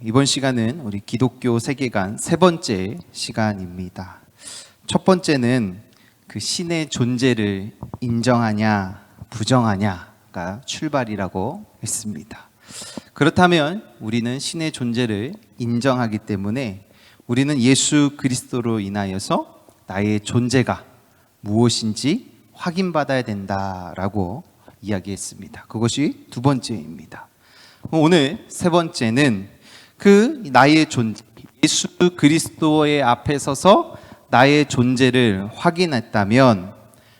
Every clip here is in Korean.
이번 시간은 우리 기독교 세계관 세 번째 시간입니다. 첫 번째는 그 신의 존재를 인정하냐 부정하냐가 출발이라고 했습니다. 그렇다면 우리는 신의 존재를 인정하기 때문에 우리는 예수 그리스도로 인하여서 나의 존재가 무엇인지 확인받아야 된다라고 이야기했습니다. 그것이 두 번째입니다. 오늘 세 번째는 그 나의 존재, 예수 그리스도의 앞에 서서 나의 존재를 확인했다면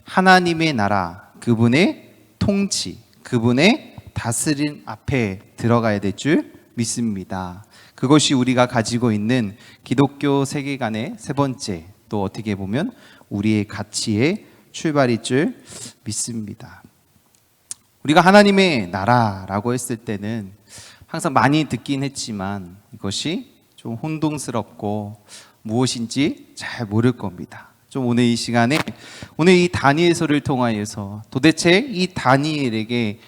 하나님의 나라, 그분의 통치, 그분의 다스림 앞에 들어가야 될 줄 믿습니다. 그것이 우리가 가지고 있는 기독교 세계관의 세 번째, 또 어떻게 보면 우리의 가치의 출발일 줄 믿습니다. 우리가 하나님의 나라라고 했을 때는 항상 많이 듣긴 했지만 이것이 좀 혼동스럽고 무엇인지 잘 모를 겁니다. 좀 오늘 이 시간에 오늘 이 다니엘서를 통하여서 도대체 이 다니엘에게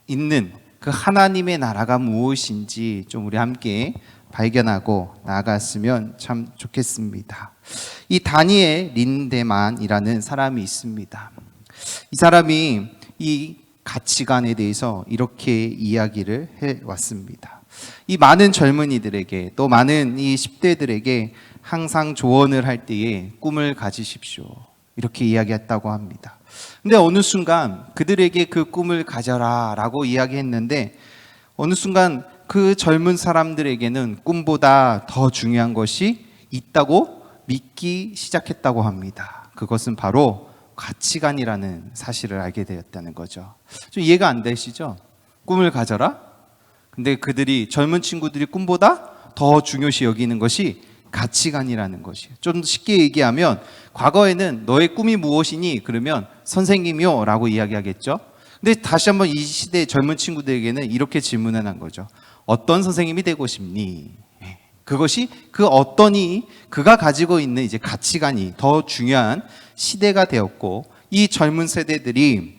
있는 그 하나님의 나라가 무엇인지 좀 우리 함께 발견하고 나아갔으면 참 좋겠습니다. 이 다니엘 린데만이라는 사람이 있습니다. 이 사람이 이 가치관에 대해서 이렇게 이야기를 해왔습니다. 이 많은 젊은이들에게 또 많은 이 10대들에게 항상 조언을 할 때에 꿈을 가지십시오, 이렇게 이야기했다고 합니다. 근데 어느 순간 그들에게 그 꿈을 가져라 라고 이야기했는데 어느 순간 그 젊은 사람들에게는 꿈보다 더 중요한 것이 있다고 믿기 시작했다고 합니다. 그것은 바로 가치관이라는 사실을 알게 되었다는 거죠. 좀 이해가 안 되시죠? 꿈을 가져라? 근데 그들이, 젊은 친구들이 꿈보다 더 중요시 여기는 것이 가치관이라는 것이에요. 좀 쉽게 얘기하면 과거에는 너의 꿈이 무엇이니? 그러면 선생님이요 라고 이야기하겠죠. 근데 다시 한번 이 시대의 젊은 친구들에게는 이렇게 질문을 한 거죠. 어떤 선생님이 되고 싶니? 그것이 그 어떠니, 그가 가지고 있는 이제 가치관이 더 중요한 시대가 되었고, 이 젊은 세대들이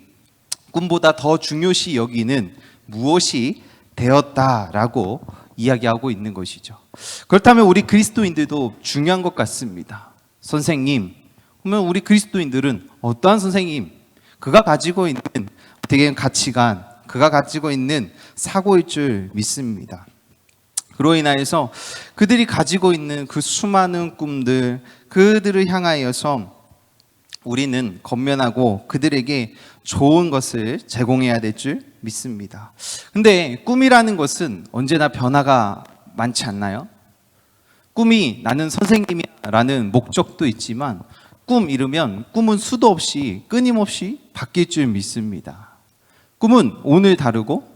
꿈보다 더 중요시 여기는 무엇이 되었다라고 이야기하고 있는 것이죠. 그렇다면 우리 그리스도인들도 중요한 것 같습니다. 선생님, 그러면 우리 그리스도인들은 어떠한 선생님, 그가 가지고 있는 어떻게 가치관, 그가 가지고 있는 사고일 줄 믿습니다. 그로 인하여서 그들이 가지고 있는 그 수많은 꿈들, 그들을 향하여서 우리는 건면하고 그들에게 좋은 것을 제공해야 될 줄 믿습니다. 근데 꿈이라는 것은 언제나 변화가 많지 않나요? 꿈이 나는 선생님이라는 목적도 있지만 꿈 이르면 꿈은 수도 없이 끊임없이 바뀔 줄 믿습니다. 꿈은 오늘 다르고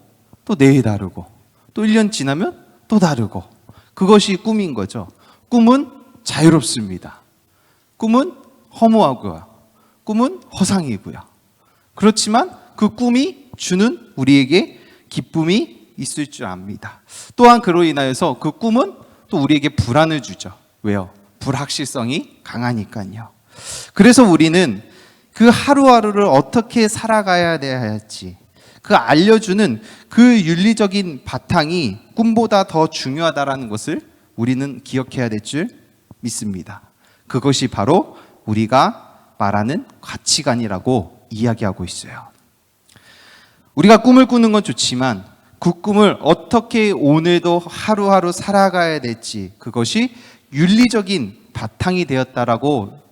또 내일 다르고 또 1년 지나면 또 다르고, 그것이 꿈인 거죠. 꿈은 자유롭습니다. 꿈은 허무하고요. 꿈은 허상이고요. 그렇지만 그 꿈이 주는 우리에게 기쁨이 있을 줄 압니다. 또한 그로 인하여서 그 꿈은 또 우리에게 불안을 주죠. 왜요? 불확실성이 강하니까요. 그래서 우리는 그 하루하루를 어떻게 살아가야 할지, 그 알려주는 그 윤리적인 바탕이 꿈보다 더 중요하다는 것을 우리는 기억해야 될 줄 믿습니다. 그것이 바로 우리가 말하는 가치관이라고 이야기하고 있어요. 우리가 꿈을 꾸는 건 좋지만 그 꿈을 어떻게 오늘도 하루하루 살아가야 될지, 그것이 윤리적인 바탕이 되었다라고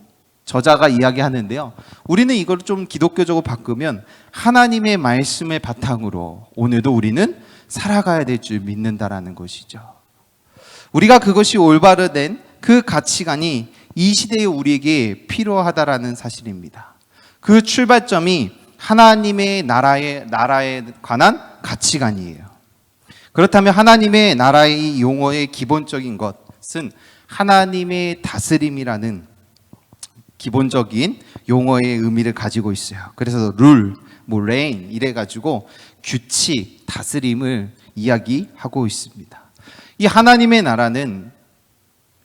저자가 이야기하는데요. 우리는 이걸 좀 기독교적으로 바꾸면 하나님의 말씀의 바탕으로 오늘도 우리는 살아가야 될 줄 믿는다라는 것이죠. 우리가 그것이 올바로 된 그 가치관이 이 시대에 우리에게 필요하다라는 사실입니다. 그 출발점이 하나님의 나라에 관한 가치관이에요. 그렇다면 하나님의 나라의 용어의 기본적인 것은 하나님의 다스림이라는 기본적인 용어의 의미를 가지고 있어요. 그래서 룰, 레인 이래가지고 규칙, 다스림을 이야기하고 있습니다. 이 하나님의 나라는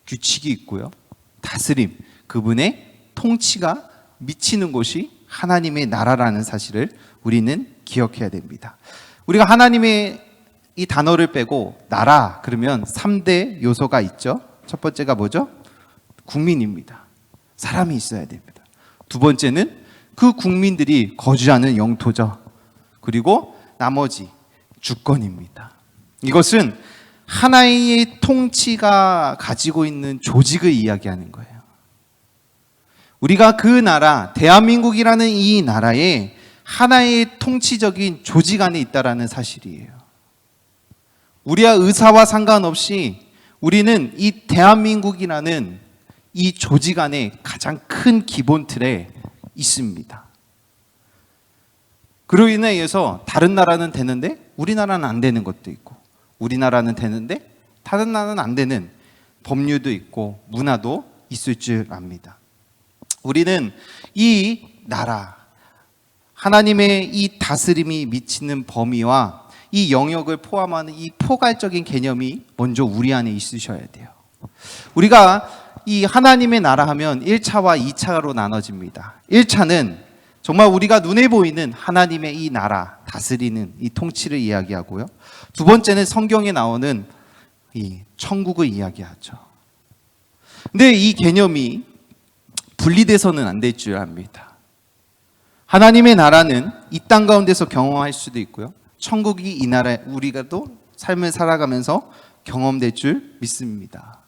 규칙이 있고요, 다스림, 그분의 통치가 미치는 곳이 하나님의 나라라는 사실을 우리는 기억해야 됩니다. 우리가 하나님의 이 단어를 빼고 나라 그러면 3대 요소가 있죠. 첫 번째가 뭐죠? 국민입니다. 사람이 있어야 됩니다. 두 번째는 그 국민들이 거주하는 영토죠. 그리고 나머지 주권입니다. 이것은 하나의 통치가 가지고 있는 조직을 이야기하는 거예요. 우리가 그 나라, 대한민국이라는 이 나라에 하나의 통치적인 조직 안에 있다라는 사실이에요. 우리의 의사와 상관없이 우리는 이 대한민국이라는 이 조직 안에 가장 큰 기본 틀에 있습니다. 그로 인해서 다른 나라는 되는데 우리나라는 안 되는 것도 있고, 우리나라는 되는데 다른 나라는 안 되는 법률도 있고 문화도 있을 줄 압니다. 우리는 이 나라, 하나님의 이 다스림이 미치는 범위와 이 영역을 포함하는 이 포괄적인 개념이 먼저 우리 안에 있으셔야 돼요. 우리가 이 하나님의 나라 하면 1차와 2차로 나눠집니다. 1차는 정말 우리가 눈에 보이는 하나님의 이 나라, 다스리는 이 통치를 이야기하고요. 두 번째는 성경에 나오는 이 천국을 이야기하죠. 근데 이 개념이 분리돼서는 안 될 줄 압니다. 하나님의 나라는 이 땅 가운데서 경험할 수도 있고요. 천국이 이 나라에 우리가도 삶을 살아가면서 경험될 줄 믿습니다.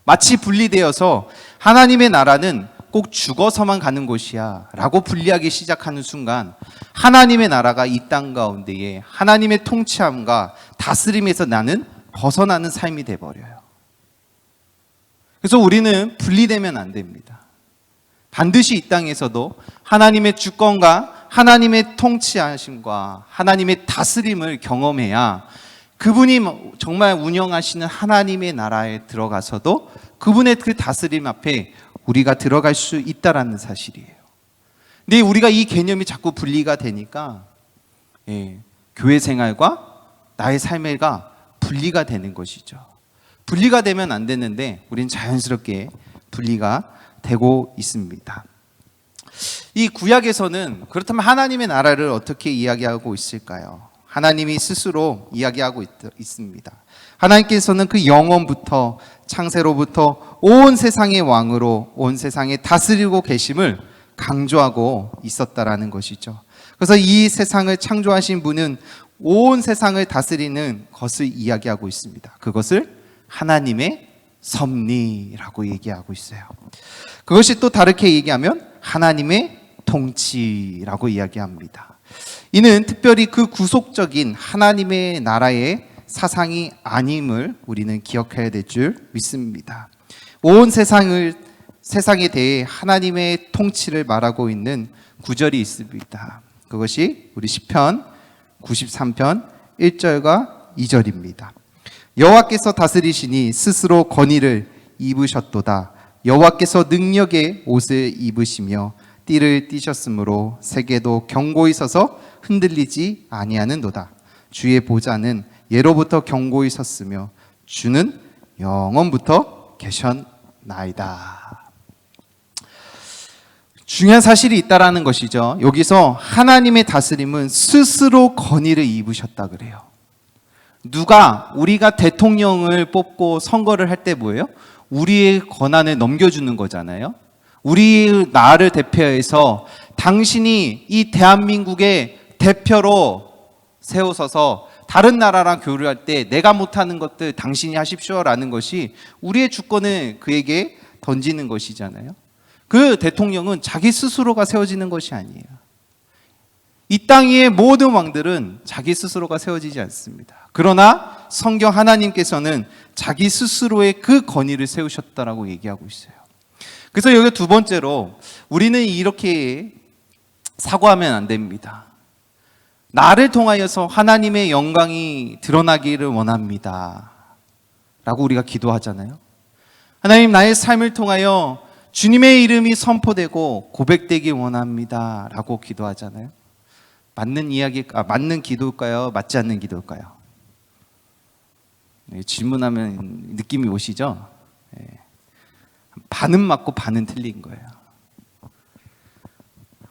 마치 분리되어서 하나님의 나라는 꼭 죽어서만 가는 곳이야 라고 분리하기 시작하는 순간 하나님의 나라가 이 땅 가운데에 하나님의 통치함과 다스림에서 나는 벗어나는 삶이 돼버려요. 그래서 우리는 분리되면 안 됩니다. 반드시 이 땅에서도 하나님의 주권과 하나님의 통치하심과 하나님의 다스림을 경험해야 그분이 정말 운영하시는 하나님의 나라에 들어가서도 그분의 그 다스림 앞에 우리가 들어갈 수 있다라는 사실이에요. 근데 우리가 이 개념이 자꾸 분리가 되니까 교회 생활과 나의 삶과 분리가 되는 것이죠. 분리가 되면 안 되는데 우리는 자연스럽게 분리가 되고 있습니다. 이 구약에서는 그렇다면 하나님의 나라를 어떻게 이야기하고 있을까요? 하나님이 스스로 이야기하고 있습니다. 하나님께서는 그 영원부터 창세로부터 온 세상의 왕으로 온 세상에 다스리고 계심을 강조하고 있었다라는 것이죠. 그래서 이 세상을 창조하신 분은 온 세상을 다스리는 것을 이야기하고 있습니다. 그것을 하나님의 섭리라고 얘기하고 있어요. 그것이 또 다르게 얘기하면 하나님의 통치라고 이야기합니다. 이는 특별히 그 구속적인 하나님의 나라의 사상이 아님을 우리는 기억해야 될 줄 믿습니다. 온 세상에 대해 하나님의 통치를 말하고 있는 구절이 있습니다. 그것이 우리 시편 93편 1절과 2절입니다. 여호와께서 다스리시니 스스로 권위를 입으셨도다. 여호와께서 능력의 옷을 입으시며 띠를 띠셨으므로 세계도 견고히 서서 흔들리지 아니하는도다. 주의 보좌는 예로부터 견고히 섰으며 주는 영원부터 계셨나이다. 중요한 사실이 있다라는 것이죠. 여기서 하나님의 다스림은 스스로 권위를 입으셨다 그래요. 우리가 대통령을 뽑고 선거를 할 때 뭐예요? 우리의 권한을 넘겨주는 거잖아요. 우리 나라를 대표해서 당신이 이 대한민국의 대표로 세워서서 다른 나라랑 교류할 때 내가 못하는 것들 당신이 하십시오라는 것이 우리의 주권을 그에게 던지는 것이잖아요. 그 대통령은 자기 스스로가 세워지는 것이 아니에요. 이 땅 위의 모든 왕들은 자기 스스로가 세워지지 않습니다. 그러나 성경 하나님께서는 자기 스스로의 그 권위를 세우셨다라고 얘기하고 있어요. 그래서 여기 두 번째로 우리는 이렇게 사고하면 안 됩니다. 나를 통하여서 하나님의 영광이 드러나기를 원합니다 라고 우리가 기도하잖아요. 하나님, 나의 삶을 통하여 주님의 이름이 선포되고 고백되기 원합니다 라고 기도하잖아요. 맞는 기도일까요? 맞지 않는 기도일까요? 질문하면 느낌이 오시죠? 반은 맞고 반은 틀린 거예요.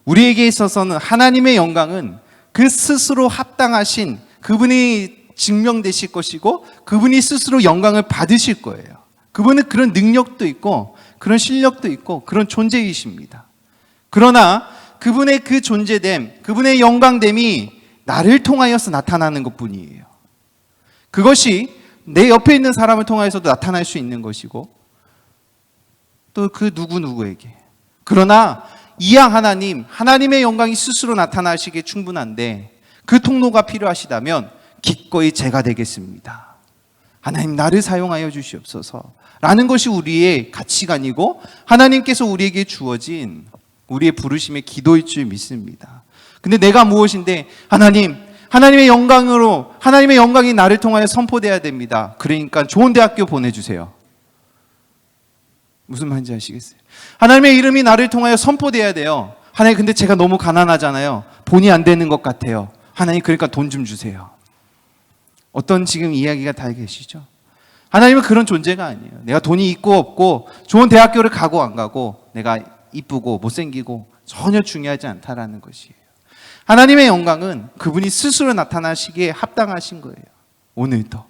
우리에게 있어서는 하나님의 영광은 그 스스로 합당하신 그분이 증명되실 것이고 그분이 스스로 영광을 받으실 거예요. 그분은 그런 능력도 있고 그런 실력도 있고 그런 존재이십니다. 그러나 그분의 그 존재됨, 그분의 영광됨이 나를 통하여서 나타나는 것뿐이에요. 그것이 내 옆에 있는 사람을 통하여서도 나타날 수 있는 것이고 또 그 누구누구에게. 그러나 이양 하나님의 영광이 스스로 나타나시기에 충분한데 그 통로가 필요하시다면 기꺼이 제가 되겠습니다. 하나님 나를 사용하여 주시옵소서 라는 것이 우리의 가치관이고 하나님께서 우리에게 주어진 우리의 부르심의 기도일 줄 믿습니다. 근데 내가 무엇인데 하나님의 영광으로 하나님의 영광이 나를 통하여 선포돼야 됩니다. 그러니까 좋은 대학교 보내주세요. 무슨 말인지 아시겠어요? 하나님의 이름이 나를 통하여 선포돼야 돼요. 하나님 근데 제가 너무 가난하잖아요. 본이 안 되는 것 같아요. 하나님 그러니까 돈 좀 주세요. 어떤 지금 이야기가 다 계시죠? 하나님은 그런 존재가 아니에요. 내가 돈이 있고 없고 좋은 대학교를 가고 안 가고 내가 이쁘고 못생기고 전혀 중요하지 않다라는 것이에요. 하나님의 영광은 그분이 스스로 나타나시기에 합당하신 거예요. 오늘도.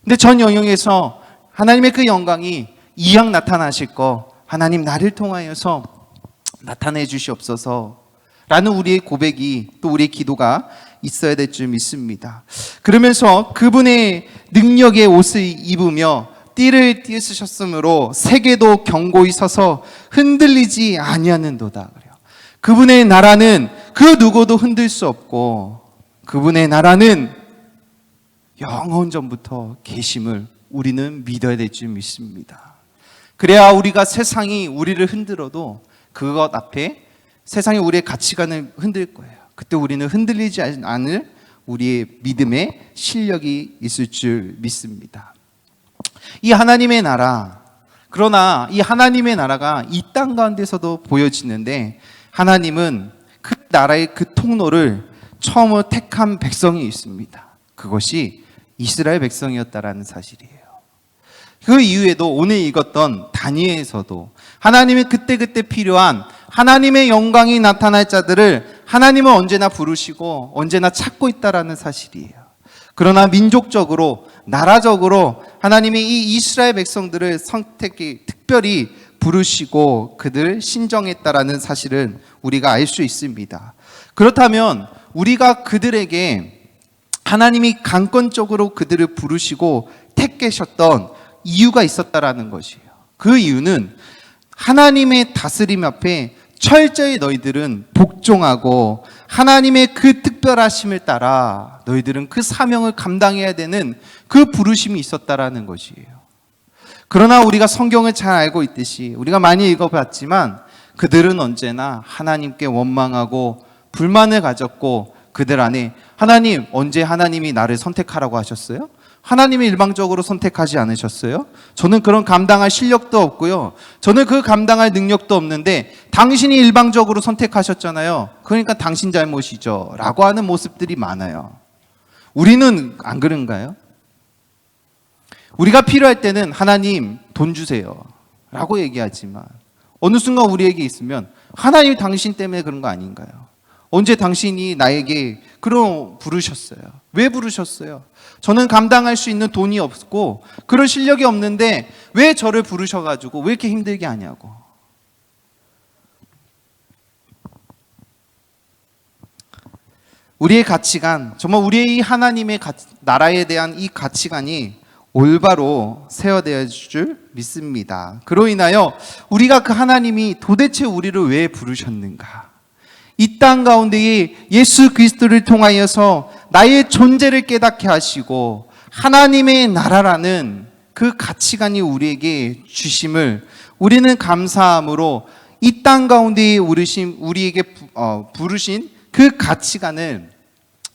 근데 전 영역에서 하나님의 그 영광이 이왕 나타나실 거 하나님 나를 통하여서 나타내 주시옵소서 라는 우리의 고백이 또 우리의 기도가 있어야 될 줄 믿습니다. 그러면서 그분의 능력의 옷을 입으며 띠를 띠으셨으므로 세계도 견고히 서서 흔들리지 아니하는도다. 그래요. 그분의 나라는 그 누구도 흔들 수 없고 그분의 나라는 영원 전부터 계심을 우리는 믿어야 될 줄 믿습니다. 그래야 우리가 세상이 우리를 흔들어도 그것 앞에 세상이 우리의 가치관을 흔들 거예요. 그때 우리는 흔들리지 않을 우리의 믿음의 실력이 있을 줄 믿습니다. 이 하나님의 나라, 그러나 이 하나님의 나라가 이 땅 가운데서도 보여지는데 하나님은 그 나라의 그 통로를 처음으로 택한 백성이 있습니다. 그것이 이스라엘 백성이었다라는 사실이에요. 그 이후에도 오늘 읽었던 다니엘에서도 하나님이 그때그때 필요한 하나님의 영광이 나타날 자들을 하나님은 언제나 부르시고 언제나 찾고 있다라는 사실이에요. 그러나 민족적으로 나라적으로 하나님이 이 이스라엘 백성들을 특별히 부르시고 그들을 신정했다라는 사실은 우리가 알 수 있습니다. 그렇다면 우리가 그들에게 하나님이 강권적으로 그들을 부르시고 택계셨던 이유가 있었다라는 것이에요. 그 이유는 하나님의 다스림 앞에 철저히 너희들은 복종하고 하나님의 그 특별하심을 따라 너희들은 그 사명을 감당해야 되는 그 부르심이 있었다라는 것이에요. 그러나 우리가 성경을 잘 알고 있듯이 우리가 많이 읽어봤지만 그들은 언제나 하나님께 원망하고 불만을 가졌고 그들 안에 하나님, 언제 하나님이 나를 선택하라고 하셨어요? 하나님이 일방적으로 선택하지 않으셨어요? 저는 그런 감당할 실력도 없고요. 저는 그 감당할 능력도 없는데 당신이 일방적으로 선택하셨잖아요. 그러니까 당신 잘못이죠. 라고 하는 모습들이 많아요. 우리는 안 그런가요? 우리가 필요할 때는 하나님 돈 주세요. 라고 얘기하지만 어느 순간 우리에게 있으면 하나님 당신 때문에 그런 거 아닌가요? 언제 당신이 나에게 그런 부르셨어요? 왜 부르셨어요? 저는 감당할 수 있는 돈이 없고 그런 실력이 없는데 왜 저를 부르셔가지고 왜 이렇게 힘들게 하냐고. 우리의 가치관, 정말 우리의 이 하나님의 나라에 대한 이 가치관이 올바로 세워져야 줄 믿습니다. 그로 인하여 우리가 그 하나님이 도대체 우리를 왜 부르셨는가? 이 땅 가운데에 예수 그리스도를 통하여서 나의 존재를 깨닫게 하시고 하나님의 나라라는 그 가치관이 우리에게 주심을 우리는 감사함으로 이 땅 가운데에 우리에게 부르신 그 가치관을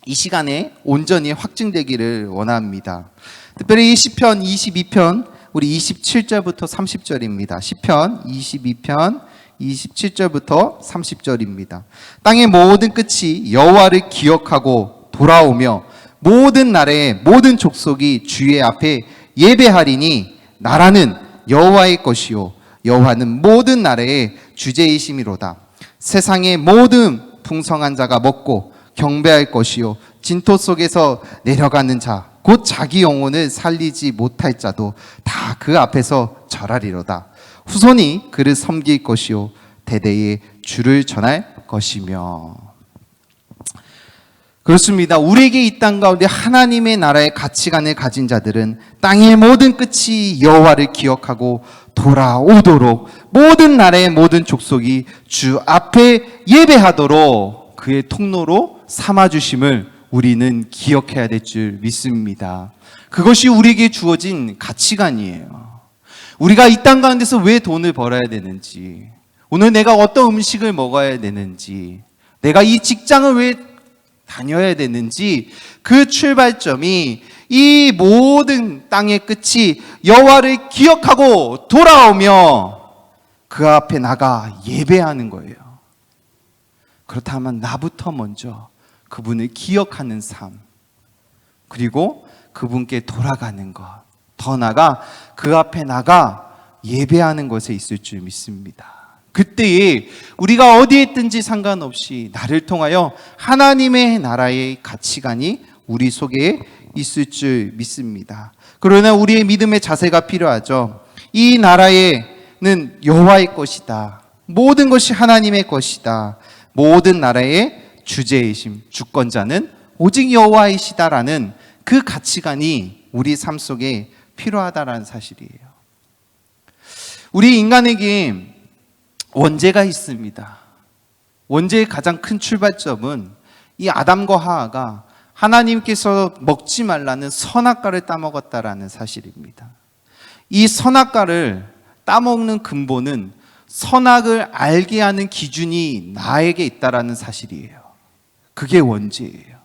이 시간에 온전히 확증되기를 원합니다. 특별히 이 시편 22편 우리 27절부터 30절입니다. 시편 22편 27절부터 30절입니다. 땅의 모든 끝이 여호와를 기억하고 돌아오며 모든 나라의 모든 족속이 주의 앞에 예배하리니 나라는 여호와의 것이요 여호와는 모든 나라의 주제이심이로다. 세상의 모든 풍성한 자가 먹고 경배할 것이요 진토 속에서 내려가는 자 곧 자기 영혼을 살리지 못할 자도 다 그 앞에서 절하리로다. 후손이 그를 섬길 것이요 대대에 주를 전할 것이며. 그렇습니다. 우리에게 이 땅 가운데 하나님의 나라의 가치관을 가진 자들은 땅의 모든 끝이 여호와를 기억하고 돌아오도록 모든 나라의 모든 족속이 주 앞에 예배하도록 그의 통로로 삼아주심을 우리는 기억해야 될 줄 믿습니다. 그것이 우리에게 주어진 가치관이에요. 우리가 이 땅 가운데서 왜 돈을 벌어야 되는지, 오늘 내가 어떤 음식을 먹어야 되는지, 내가 이 직장을 왜 다녀야 되는지, 그 출발점이 이 모든 땅의 끝이 여호와를 기억하고 돌아오며 그 앞에 나가 예배하는 거예요. 그렇다면 나부터 먼저 그분을 기억하는 삶, 그리고 그분께 돌아가는 것, 더 나아가 그 앞에 나가 예배하는 것에 있을 줄 믿습니다. 그때에 우리가 어디에 있든지 상관없이 나를 통하여 하나님의 나라의 가치관이 우리 속에 있을 줄 믿습니다. 그러나 우리의 믿음의 자세가 필요하죠. 이 나라에는 여호와의 것이다. 모든 것이 하나님의 것이다. 모든 나라의 주제이심, 주권자는 오직 여호와이시다라는 그 가치관이 우리 삶 속에 필요하다라는 사실이에요. 우리 인간에게 원죄가 있습니다. 원죄의 가장 큰 출발점은 이 아담과 하와가 하나님께서 먹지 말라는 선악과를 따먹었다라는 사실입니다. 이 선악과를 따먹는 근본은 선악을 알게 하는 기준이 나에게 있다라는 사실이에요. 그게 원죄예요.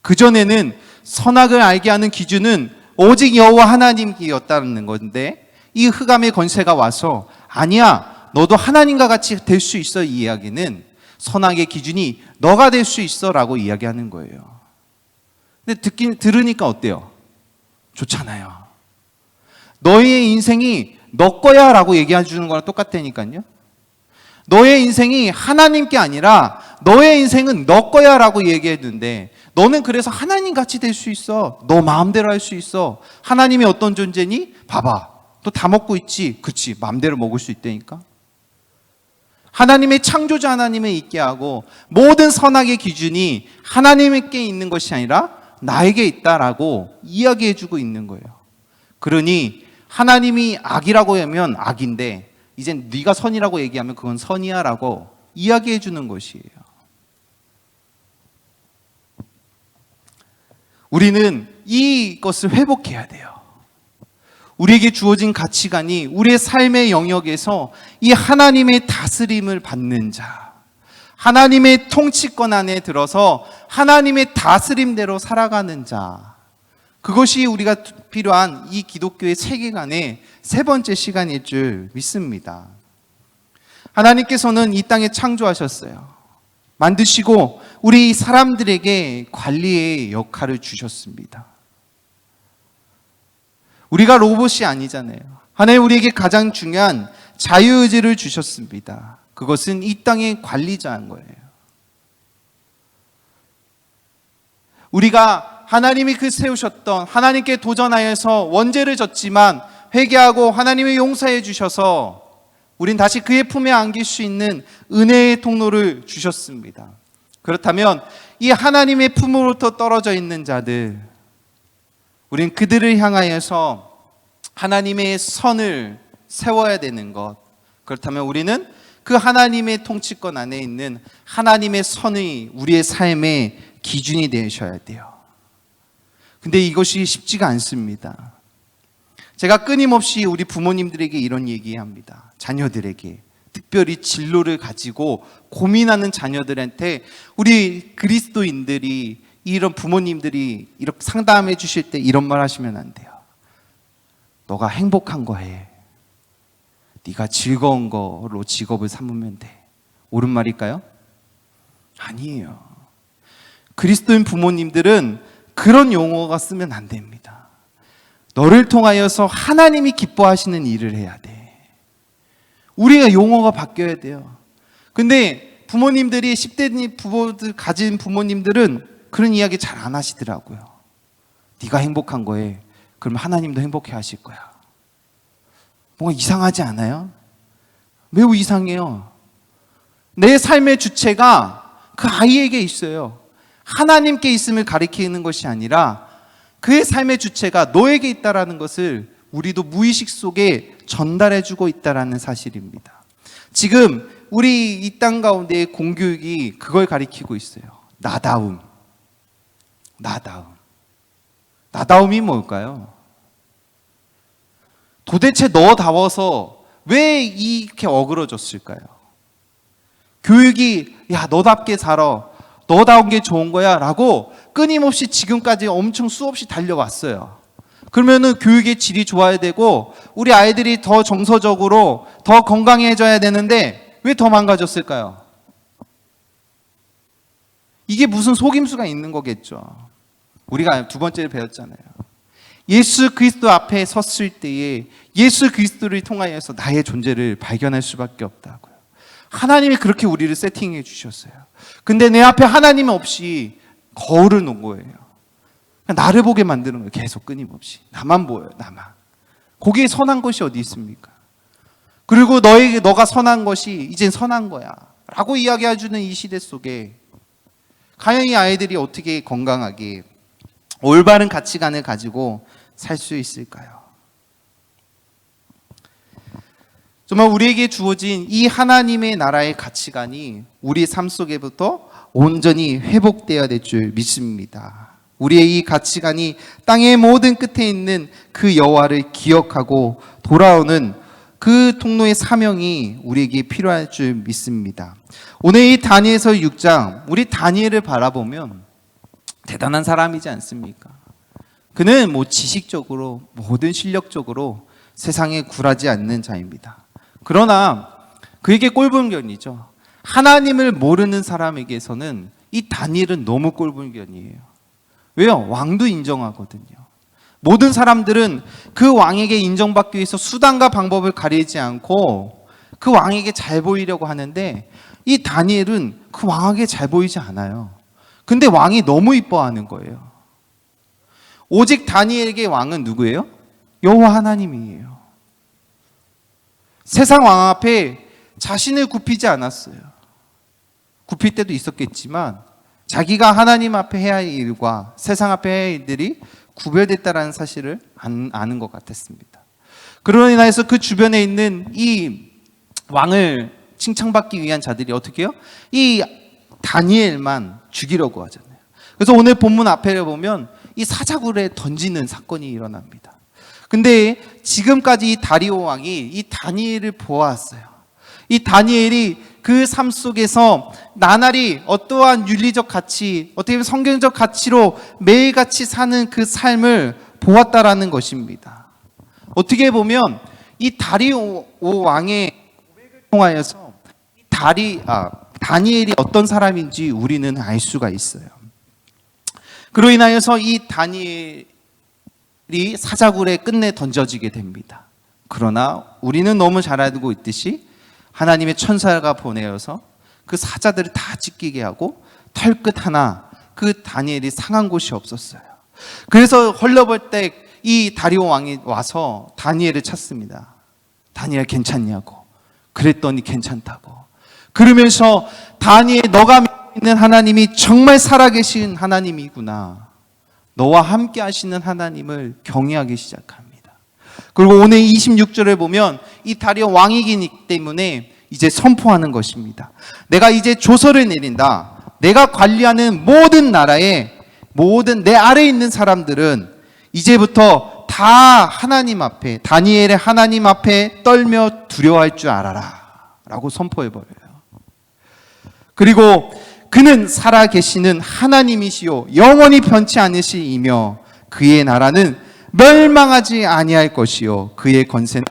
그전에는 선악을 알게 하는 기준은 오직 여호와 하나님이었다는 건데, 이 흑암의 권세가 와서 아니야, 너도 하나님과 같이 될 수 있어, 이 이야기는 선악의 기준이 너가 될 수 있어 라고 이야기하는 거예요. 근데 들으니까 어때요? 좋잖아요. 너의 인생이 너 거야 라고 얘기해 주는 거랑 똑같다니까요. 너의 인생이 하나님께 아니라 너의 인생은 너 거야 라고 얘기했는데, 너는 그래서 하나님 같이 될 수 있어. 너 마음대로 할 수 있어. 하나님이 어떤 존재니? 봐봐, 또 다 먹고 있지. 그치, 마음대로 먹을 수 있다니까. 하나님의 창조자 하나님을 있게 하고 모든 선악의 기준이 하나님께 있는 것이 아니라 나에게 있다라고 이야기해 주고 있는 거예요. 그러니 하나님이 악이라고 하면 악인데 이젠 네가 선이라고 얘기하면 그건 선이야 라고 이야기해 주는 것이에요. 우리는 이것을 회복해야 돼요. 우리에게 주어진 가치관이 우리의 삶의 영역에서 이 하나님의 다스림을 받는 자, 하나님의 통치권 안에 들어서 하나님의 다스림대로 살아가는 자, 그것이 우리가 필요한 이 기독교의 세계관의 세 번째 시간일 줄 믿습니다. 하나님께서는 이 땅에 창조하셨어요. 만드시고 우리 사람들에게 관리의 역할을 주셨습니다. 우리가 로봇이 아니잖아요. 하나님 우리에게 가장 중요한 자유의지를 주셨습니다. 그것은 이 땅의 관리자인 거예요. 우리가 하나님이 세우셨던, 하나님께 도전하여서 원죄를 졌지만 회개하고 하나님의 용서해 주셔서 우린 다시 그의 품에 안길 수 있는 은혜의 통로를 주셨습니다. 그렇다면 이 하나님의 품으로부터 떨어져 있는 자들, 우린 그들을 향하여서 하나님의 선을 세워야 되는 것. 그렇다면 우리는 그 하나님의 통치권 안에 있는 하나님의 선이 우리의 삶의 기준이 되셔야 돼요. 근데 이것이 쉽지가 않습니다. 제가 끊임없이 우리 부모님들에게 이런 얘기합니다. 자녀들에게, 특별히 진로를 가지고 고민하는 자녀들한테 우리 그리스도인들이, 이런 부모님들이 이렇게 상담해 주실 때 이런 말 하시면 안 돼요. 너가 행복한 거 해. 네가 즐거운 거로 직업을 삼으면 돼. 옳은 말일까요? 아니에요. 그리스도인 부모님들은 그런 용어가 쓰면 안 됩니다. 너를 통하여서 하나님이 기뻐하시는 일을 해야 돼. 우리가 용어가 바뀌어야 돼요. 근데 부모님들이 10대 부모들 가진 부모님들은 그런 이야기 잘 안 하시더라고요. 네가 행복한 거에 그럼 하나님도 행복해 하실 거야. 뭔가 이상하지 않아요? 매우 이상해요. 내 삶의 주체가 그 아이에게 있어요. 하나님께 있음을 가리키는 것이 아니라 그의 삶의 주체가 너에게 있다라는 것을 우리도 무의식 속에 전달해주고 있다라는 사실입니다. 지금 우리 이 땅 가운데의 공교육이 그걸 가리키고 있어요. 나다움. 나다움이 뭘까요? 도대체 너다워서 왜 이렇게 어그러졌을까요? 교육이 야 너답게 살아, 너다운 게 좋은 거야 라고 끊임없이 지금까지 엄청 수없이 달려왔어요. 그러면은 교육의 질이 좋아야 되고 우리 아이들이 더 정서적으로 더 건강해져야 되는데 왜 더 망가졌을까요? 이게 무슨 속임수가 있는 거겠죠. 우리가 두 번째를 배웠잖아요. 예수 그리스도 앞에 섰을 때에 예수 그리스도를 통하여서 나의 존재를 발견할 수밖에 없다고요. 하나님이 그렇게 우리를 세팅해 주셨어요. 근데 내 앞에 하나님 없이 거울을 놓은 거예요. 나를 보게 만드는 거예요. 계속 끊임없이. 나만 보여요. 나만. 거기에 선한 것이 어디 있습니까? 그리고 너가 선한 것이 이젠 선한 거야 라고 이야기해주는 이 시대 속에 과연 이 아이들이 어떻게 건강하게 올바른 가치관을 가지고 살 수 있을까요? 정말 우리에게 주어진 이 하나님의 나라의 가치관이 우리 삶 속에부터 온전히 회복되어야 될 줄 믿습니다. 우리의 이 가치관이 땅의 모든 끝에 있는 그 여호와를 기억하고 돌아오는 그 통로의 사명이 우리에게 필요할 줄 믿습니다. 오늘 이 다니엘서 6장, 우리 다니엘을 바라보면 대단한 사람이지 않습니까? 그는 지식적으로 모든 실력적으로 세상에 굴하지 않는 자입니다. 그러나 그에게 꼴불견이죠. 하나님을 모르는 사람에게서는 이 다니엘은 너무 꼴불견이에요. 왜요? 왕도 인정하거든요. 모든 사람들은 그 왕에게 인정받기 위해서 수단과 방법을 가리지 않고 그 왕에게 잘 보이려고 하는데 이 다니엘은 그 왕에게 잘 보이지 않아요. 근데 왕이 너무 이뻐하는 거예요. 오직 다니엘에게 왕은 누구예요? 여호와 하나님이에요. 세상 왕 앞에 자신을 굽히지 않았어요. 굽힐 때도 있었겠지만 자기가 하나님 앞에 해야 할 일과 세상 앞에 해야 할 일들이 구별됐다는 사실을 아는 것 같았습니다. 그로 인해서 그 주변에 있는 이 왕을 칭찬받기 위한 자들이 어떻게 해요? 이 다니엘만 죽이려고 하잖아요. 그래서 오늘 본문 앞에 보면 이 사자굴에 던지는 사건이 일어납니다. 근데 지금까지 이 다리오 왕이 이 다니엘을 보았어요. 이 다니엘이 그 삶 속에서 나날이 어떠한 윤리적 가치, 어떻게 보면 성경적 가치로 매일같이 사는 그 삶을 보았다라는 것입니다. 어떻게 보면 이 다리오 왕의 고백을 통하여서 다니엘이 어떤 사람인지 우리는 알 수가 있어요. 그로 인하여서 이 다니엘이 사자굴에 끝내 던져지게 됩니다. 그러나 우리는 너무 잘 알고 있듯이 하나님의 천사가 보내어서 그 사자들을 다 찢기게 하고 털끝 하나 그 다니엘이 상한 곳이 없었어요. 그래서 헐레벌떡 이 다리오 왕이 와서 다니엘을 찾습니다. 다니엘 괜찮냐고. 그랬더니 괜찮다고. 그러면서 다니엘 너가 믿는 하나님이 정말 살아계신 하나님이구나. 너와 함께 하시는 하나님을 경외하기 시작합니다. 그리고 오늘 26절을 보면 이 다리오 왕이기 때문에 이제 선포하는 것입니다. 내가 이제 조서를 내린다. 내가 관리하는 모든 나라에 모든 내 아래에 있는 사람들은 이제부터 다 하나님 앞에 다니엘의 하나님 앞에 떨며 두려워할 줄 알아라 라고 선포해버려요. 그리고 그는 살아계시는 하나님이시요 영원히 변치 않으시이며 그의 나라는 멸망하지 아니할 것이요 그의 권세는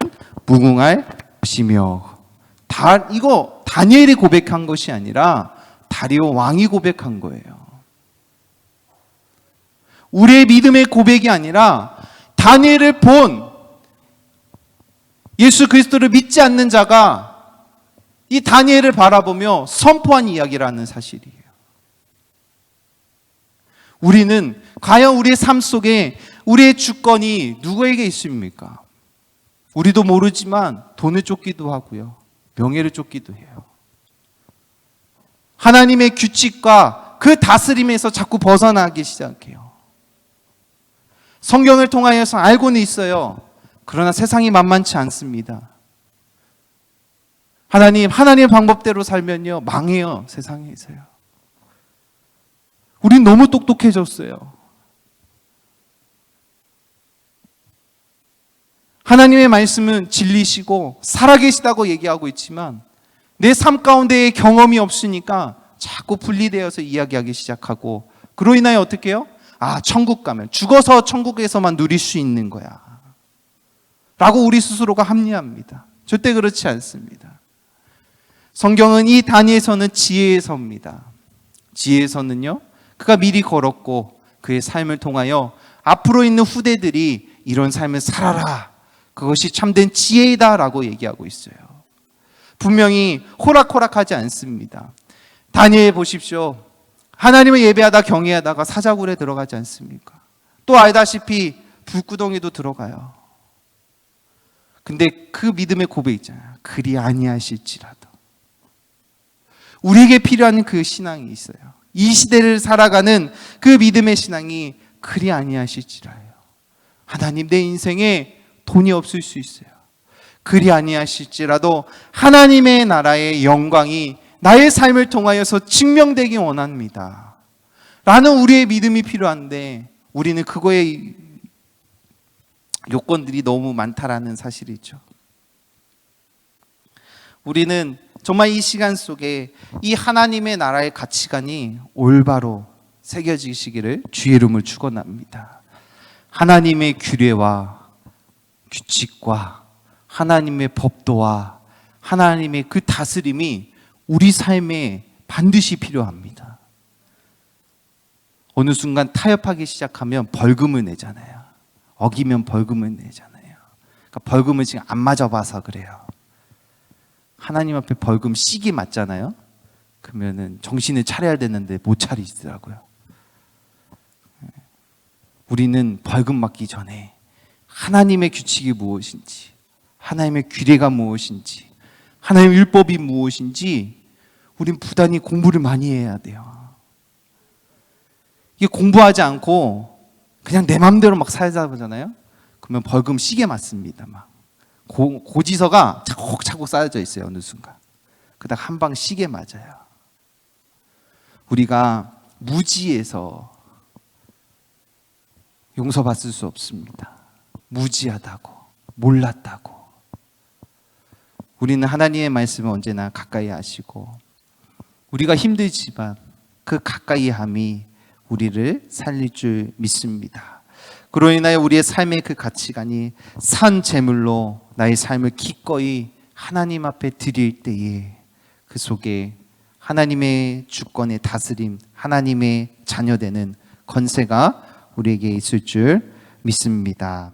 무궁할 것이며. 이거 다니엘이 고백한 것이 아니라 다리오 왕이 고백한 거예요. 우리의 믿음의 고백이 아니라 다니엘을 본 예수 그리스도를 믿지 않는 자가 이 다니엘을 바라보며 선포한 이야기라는 사실이에요. 우리는 과연 우리의 삶 속에 우리의 주권이 누구에게 있습니까? 우리도 모르지만 돈을 쫓기도 하고요. 명예를 쫓기도 해요. 하나님의 규칙과 그 다스림에서 자꾸 벗어나기 시작해요. 성경을 통하여서 알고는 있어요. 그러나 세상이 만만치 않습니다. 하나님의 방법대로 살면요, 망해요, 세상에서요. 우린 너무 똑똑해졌어요. 하나님의 말씀은 진리시고 살아계시다고 얘기하고 있지만 내 삶 가운데에 경험이 없으니까 자꾸 분리되어서 이야기하기 시작하고, 그로 인하여 어떻게 해요? 천국 가면 죽어서 천국에서만 누릴 수 있는 거야 라고 우리 스스로가 합리합니다. 절대 그렇지 않습니다. 성경은 이 단위에서는 지혜의 서입니다. 지혜의 서는요, 그가 미리 걸었고 그의 삶을 통하여 앞으로 있는 후대들이 이런 삶을 살아라, 그것이 참된 지혜이다 라고 얘기하고 있어요. 분명히 호락호락하지 않습니다. 다니엘 보십시오. 하나님을 예배하다 경외하다가 사자굴에 들어가지 않습니까? 또 알다시피 불구덩이도 들어가요. 근데 그 믿음의 고백 있잖아요. 그리 아니하실지라도. 우리에게 필요한 그 신앙이 있어요. 이 시대를 살아가는 그 믿음의 신앙이 그리 아니하실지라요. 하나님, 내 인생에 돈이 없을 수 있어요. 그리 아니하실지라도 하나님의 나라의 영광이 나의 삶을 통하여서 증명되기 원합니다 라는 우리의 믿음이 필요한데, 우리는 그거의 요건들이 너무 많다라는 사실이죠. 우리는 정말 이 시간 속에 이 하나님의 나라의 가치관이 올바로 새겨지시기를 주의 이름을 축원합니다. 하나님의 규례와 규칙과 하나님의 법도와 하나님의 그 다스림이 우리 삶에 반드시 필요합니다. 어느 순간 타협하기 시작하면 벌금을 내잖아요. 어기면 벌금을 내잖아요. 그러니까 벌금을 지금 안 맞아봐서 그래요. 하나님 앞에 벌금 시기 맞잖아요. 그러면은 정신을 차려야 되는데 못 차리시더라고요. 우리는 벌금 맞기 전에 하나님의 규칙이 무엇인지, 하나님의 규례가 무엇인지, 하나님의 율법이 무엇인지 우린 부단히 공부를 많이 해야 돼요. 이게 공부하지 않고 그냥 내 마음대로 막 살다 보잖아요. 그러면 벌금 시계 맞습니다. 막 고지서가 차곡차곡 쌓여져 있어요. 어느 순간 그다가 한 방 시계 맞아요. 우리가 무지해서 용서받을 수 없습니다. 무지하다고, 몰랐다고. 우리는 하나님의 말씀을 언제나 가까이 하시고, 우리가 힘들지만 그 가까이함이 우리를 살릴 줄 믿습니다. 그로 인하여 우리의 삶의 그 가치관이 산 제물로 나의 삶을 기꺼이 하나님 앞에 드릴 때에 그 속에 하나님의 주권의 다스림, 하나님의 자녀되는 권세가 우리에게 있을 줄 믿습니다.